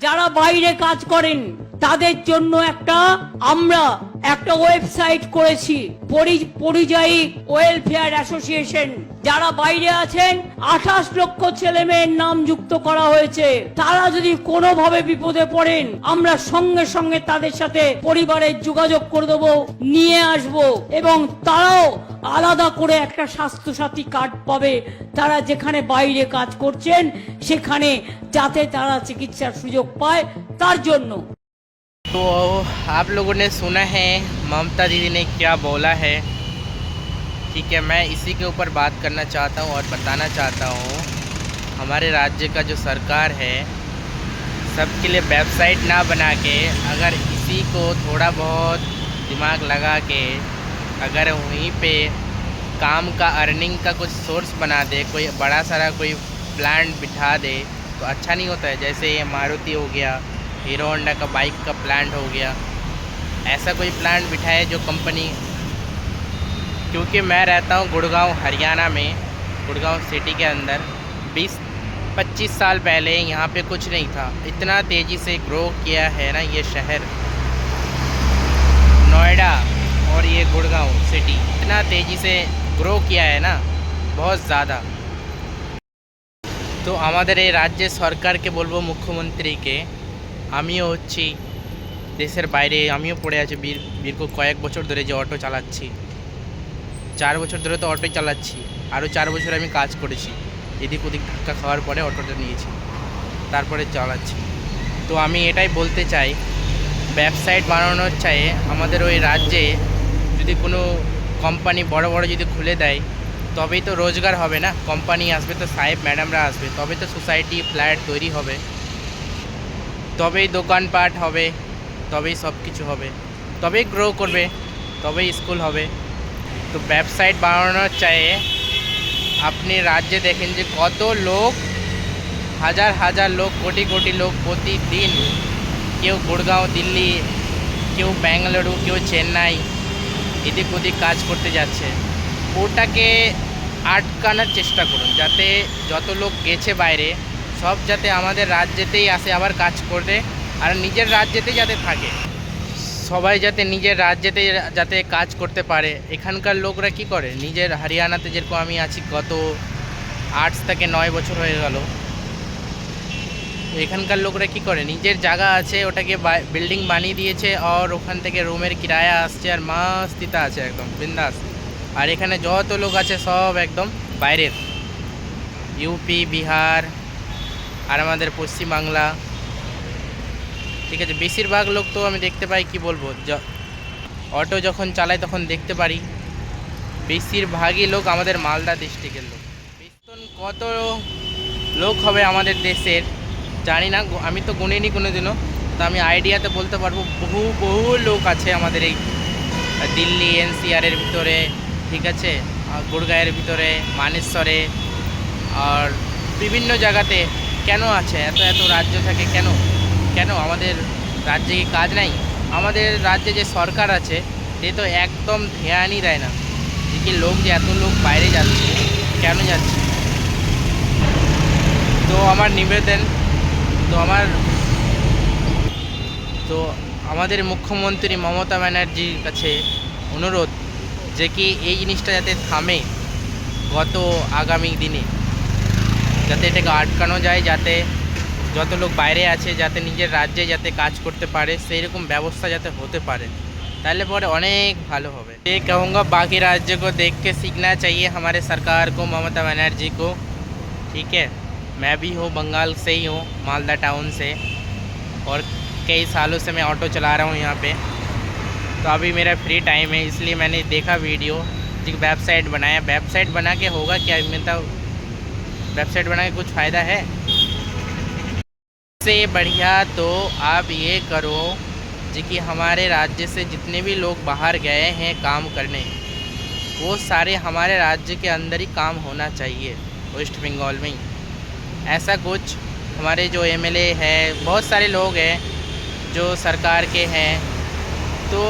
যারা বাইরে কাজ করেন তাদের জন্য আমরা একটা ওয়েবসাইট করেছি, পরিযায়ী ওয়েলফেয়ার অ্যাসোসিয়েশন। যারা বাইরে আছেন 28 লক্ষ ছেলে মেয়ের নাম যুক্ত করা হয়েছে। তারা যদি কোনোভাবে বিপদে পড়েন আমরা সঙ্গে সঙ্গে তাদের সাথে পরিবারের যোগাযোগ করে দেবো, নিয়ে আসব, এবং তারাও আলাদা করে একটা স্বাস্থ্যসাথী কার্ড পাবে। তারা যেখানে বাইরে কাজ করছেন সেখানে যাতে তারা চিকিৎসার সুযোগ পায় তার জন্য। तो आप लोगों ने सुना है ममता दीदी ने क्या बोला है, ठीक है। मैं इसी के ऊपर बात करना चाहता हूँ और बताना चाहता हूँ। हमारे राज्य का जो सरकार है सबके लिए वेबसाइट ना बना के अगर इसी को थोड़ा बहुत दिमाग लगा के अगर वहीं पे काम का अर्निंग का कुछ सोर्स बना दे, कोई बड़ा सारा कोई प्लांट बिठा दे तो अच्छा नहीं होता है। जैसे ये मारुति हो गया, हीरो होंडा का बाइक का प्लांट हो गया, ऐसा कोई प्लांट बिठाए जो कंपनी। क्योंकि मैं रहता हूँ गुड़गांव हरियाणा में, गुड़गांव सिटी के अंदर। 20-25 साल पहले यहाँ पे कुछ नहीं था। इतना तेज़ी से ग्रो किया है ना ये शहर, नोएडा और ये गुड़गांव सिटी इतना तेज़ी से ग्रो किया है ना, बहुत ज़्यादा। তো আমাদের এই রাজ্যের সরকারকে বলবো, মুখ্যমন্ত্রীকে, আমিও হচ্ছি দেশের বাইরে, আমিও পড়ে আছি দীর্ঘ কয়েক বছর ধরে যে অটো চালাচ্ছি। 4 বছর ধরে তো অটোই চালাচ্ছি, আরও 4 বছর আমি কাজ করেছি। এদিক ওদিক ধাক্কা খাওয়ার পরে অটোটা নিয়েছি, তারপরে চালাচ্ছি। তো আমি এটাই বলতে চাই, ওয়েবসাইট বানানোর চাই আমাদের ওই রাজ্যে। যদি কোনো কোম্পানি বড় বড় যদি খুলে দেয় তবেই তো রোজগার হবে না, কোম্পানি আসবে তো সাহেব ম্যাডামরা আসবে, তবে তো সোসাইটি ফ্ল্যাট তৈরি হবে, তবেই দোকানপাট হবে, তবেই সব কিছু হবে, তবেই গ্রো করবে, তবেই স্কুল হবে। তো ওয়েবসাইট বানানোর চাই। আপনি রাজ্যে দেখেন যে কত লোক, হাজার হাজার লোক, কোটি কোটি লোক প্রতিদিন, কেউ গুড়গাঁও দিল্লি, কেউ বেঙ্গালুরু, কেউ চেন্নাই, এদিক ওদিক কাজ করতে যাচ্ছে। ওটাকে আটকানোর চেষ্টা করুন, যাতে যত লোক গেছে বাইরে সব যাতে আমাদের রাজ্যেতেই আসে আবার কাজ করতে, আর নিজের রাজ্যেতেই যাতে থাকে। সবাই যাতে নিজের রাজ্যেতে যাতে কাজ করতে পারে। এখানকার লোকরা কি করে, নিজের হরিয়ানাতে যেরকম আমি আছি গত 8 থেকে 9 বছর হয়ে গেল, এখানকার লোকরা কি করে, নিজের জায়গা আছে ওটাকে বিল্ডিং বানিয়ে দিয়েছে, আর ওখান থেকে রুমের কিরায়া আসছে আর মস্তিতে আছে একদম বিন্দাস। আর এখানে যত লোক আছে সব একদম বাইরের, ইউপি, বিহার আর আমাদের পশ্চিমবাংলা, ঠিক আছে। বেশিরভাগ লোক তো আমি দেখতে পাই, কি বলবো, অটো যখন চালাই তখন দেখতে পারি বেশিরভাগই লোক আমাদের মালদা ডিস্ট্রিক্টের লোক। বেতন কত লোক হবে আমাদের দেশের জানি না, আমি তো গুনিনি কোনো দিনও, তো আমি আইডিয়াতে বলতে পারবো বহু বহু লোক আছে আমাদের এই দিল্লি এনসিআরের ভিতরে, ঠিক আছে, গুড়গাঁয়ের ভিতরে, মানেশ্বরে আর বিভিন্ন জায়গাতে। কেন আছে এত এত রাজ্য থাকে, কেন কেন আমাদের রাজ্যে কি কাজ নাই? আমাদের রাজ্যে যে সরকার আছে সে তো একদম ধ্যানই দেয় না যে কি লোক, যে এত লোক বাইরে যাচ্ছে, কেন যাচ্ছে। তো আমার নিবেদন, তো আমাদের মুখ্যমন্ত্রী মমতা ব্যানার্জির কাছে অনুরোধ যে কি এই জিনিসটা যাতে থামে, গত আগামী দিনে যাতে এটাকে আটকানো যায়, যাতে যত লোক বাইরে আছে যাতে নিজের রাজ্যে যাতে কাজ করতে পারে, সেই রকম ব্যবস্থা যাতে হতে পারে, তাহলে পরে অনেক ভালো হবে। ये कहूँगा बाकी राज्य को देख के सीखना चाहिए हमारे सरकार को, ममता बनर्जी को, ठीक है। मैं भी हूँ बंगाल से ही हूँ, मालदा टाउन से, और कई सालों से मैं ऑटो चला रहा हूँ यहाँ पे। तो अभी मेरा फ्री टाइम है इसलिए मैंने देखा वीडियो, एक वेबसाइट बनाया। वेबसाइट बना के होगा क्या, मतलब वेबसाइट बना के कुछ फ़ायदा है? इससे बढ़िया तो आप ये करो जी कि हमारे राज्य से जितने भी लोग बाहर गए हैं काम करने, वो सारे हमारे राज्य के अंदर ही काम होना चाहिए, वेस्ट बंगाल में ही। ऐसा कुछ हमारे जो एमएलए है, बहुत सारे लोग हैं जो सरकार के हैं, तो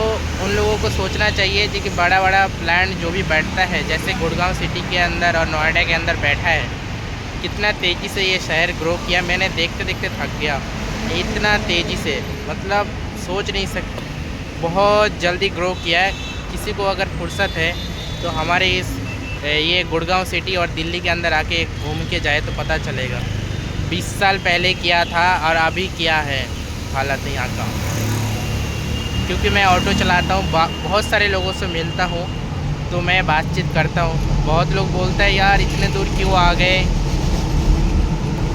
उन लोगों को सोचना चाहिए जी कि बड़ा बड़ा प्लांट जो भी बैठता है, जैसे गुड़गांव सिटी के अंदर और नोएडा के अंदर बैठा है, कितना तेज़ी से ये शहर ग्रो किया। मैंने देखते देखते थक गया। इतना तेज़ी से, मतलब सोच नहीं सकते, बहुत जल्दी ग्रो किया है। किसी को अगर फुर्सत है तो हमारे इस ये गुड़गांव सिटी और दिल्ली के अंदर आके घूम के जाए तो पता चलेगा। 20 साल पहले किया था और अभी क्या है हालत यहाँ का। क्योंकि मैं ऑटो चलाता हूँ, बहुत सारे लोगों से मिलता हूँ, तो मैं बातचीत करता हूँ। बहुत लोग बोलते हैं यार इतने दूर क्यों आ गए,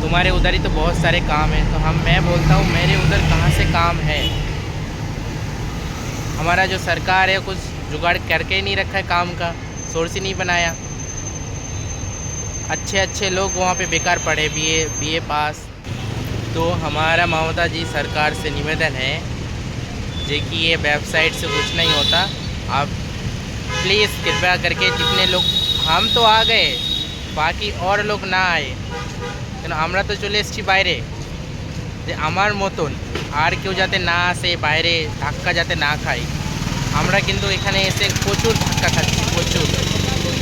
तुम्हारे उधर ही तो बहुत सारे काम हैं। तो मैं बोलता हूँ मेरे उधर कहाँ से काम है, हमारा जो सरकार है कुछ जुगाड़ करके ही नहीं रखा है, काम का सोर्स ही नहीं बनाया। अच्छे अच्छे लोग वहाँ पे बेकार पढ़े, बीए पास। तो हमारा ममता जी सरकार से निवेदन है जे कि ये वेबसाइट से कुछ नहीं होता, आप प्लीज़ कृपया करके जितने लोग, हम तो आ गए बाकी और लोग ना आए, কেন আমরা তো চলে এসেছি বাইরে, যে আমার মতন আর কেউ যাতে না আসে বাইরে, ধাক্কা যাতে না খায়। আমরা কিন্তু এখানে এসে প্রচুর ধাক্কা খাচ্ছি, প্রচুর।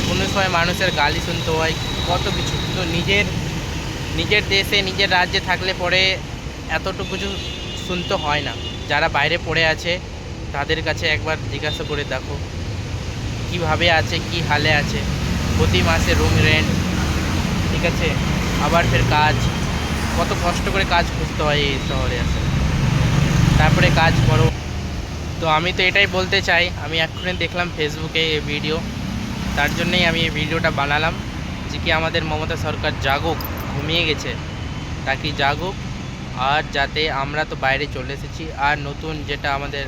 কোনো সময় মানুষের গালি শুনতে হয়, কত কিছু। কিন্তু নিজের দেশে নিজের রাজ্যে থাকলে পরে এতটুকু কিছু শুনতে হয় না। যারা বাইরে পড়ে আছে তাদের কাছে একবার জিজ্ঞাসা করে দেখো কীভাবে আছে, কী হালে আছে। প্রতি মাসে রুম রেন্ট, ঠিক আছে, আবার ফের কাজ, কত কষ্ট করে কাজ খুঁজতে হয় এই শহরে আসে, তারপরে কাজ করো। তো আমি তো এটাই বলতে চাই, আমি এক্ষুনি দেখলাম ফেসবুকে এই ভিডিও, তার জন্যই আমি এই ভিডিওটা বানালাম যে কি আমাদের মমতা সরকার জাগুক, ঘুমিয়ে গেছে, তাকে জাগুক। আর যাতে আমরা তো বাইরে চলে এসেছি, আর নতুন যেটা আমাদের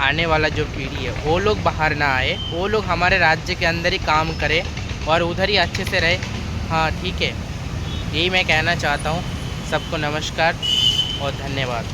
आने वाला जो पीढ़ी है वो लोग बाहर ना आए, वो लोग हमारे राज्य के अंदर ही काम करे और उधर ही अच्छे से रहे। हाँ ठीक है, यही मैं कहना चाहता हूँ। सबको नमस्कार और धन्यवाद।